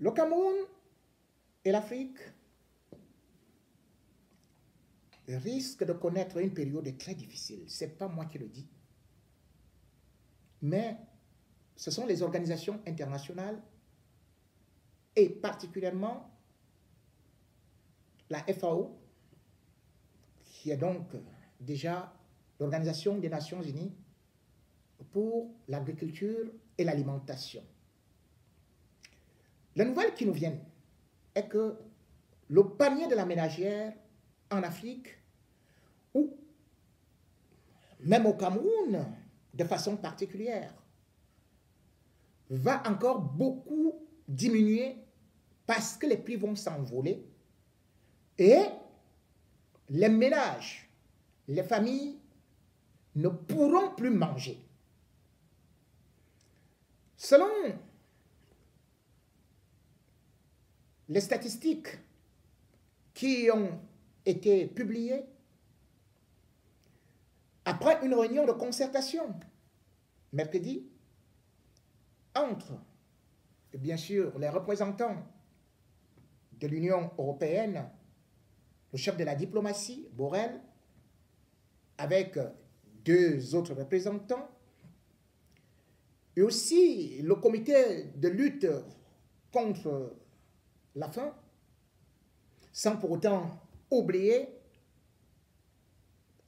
Le Cameroun et l'Afrique risquent de connaître une période très difficile. Ce n'est pas moi qui le dis. Mais ce sont les organisations internationales et particulièrement la FAO, qui est donc déjà l'Organisation des Nations Unies pour l'agriculture et l'alimentation. La nouvelle qui nous vient est que le panier de la ménagère en Afrique, ou même au Cameroun, de façon particulière, va encore beaucoup diminuer parce que les prix vont s'envoler et les ménages, les familles ne pourront plus manger. Selon les statistiques qui ont été publiées après une réunion de concertation mercredi entre, bien sûr, les représentants de l'Union européenne, le chef de la diplomatie, Borrell, avec deux autres représentants, et aussi le comité de lutte contre la faim, sans pour autant oublier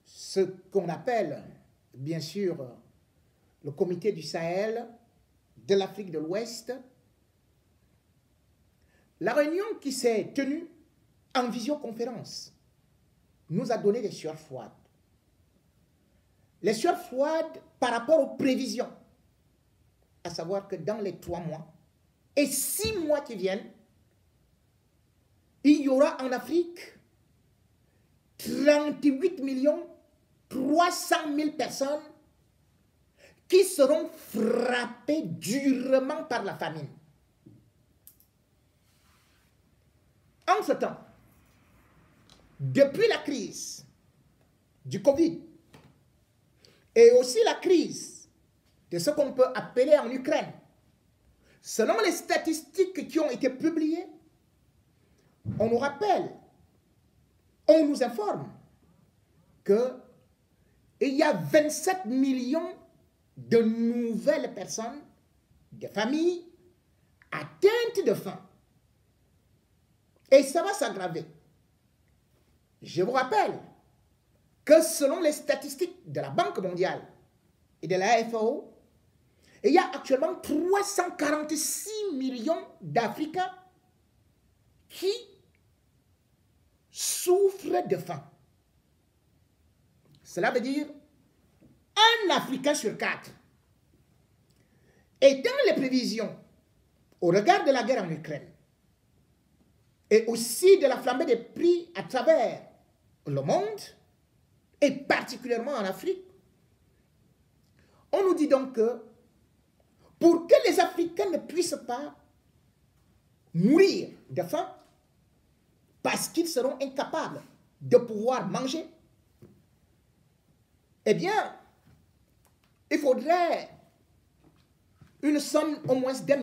ce qu'on appelle, bien sûr, le comité du Sahel, de l'Afrique de l'Ouest. La réunion qui s'est tenue en visioconférence nous a donné des sueurs froides. Les sueurs froides par rapport aux prévisions, à savoir que dans les 3 mois et 6 mois qui viennent, il y aura en Afrique 38 300 000 personnes qui seront frappées durement par la famine. En ce temps, depuis la crise du Covid et aussi la crise de ce qu'on peut appeler en Ukraine, selon les statistiques qui ont été publiées, on nous rappelle, on nous informe qu'il y a 27 millions de nouvelles personnes, de familles atteintes de faim. Et ça va s'aggraver. Je vous rappelle que selon les statistiques de la Banque mondiale et de la FAO, il y a actuellement 346 millions d'Africains qui souffrent de faim. Cela veut dire un Africain sur 4. Et dans les prévisions, au regard de la guerre en Ukraine, et aussi de la flambée des prix à travers le monde, et particulièrement en Afrique, on nous dit donc que pour que les Africains ne puissent pas mourir de faim, parce qu'ils seront incapables de pouvoir manger, eh bien, il faudrait une somme au moins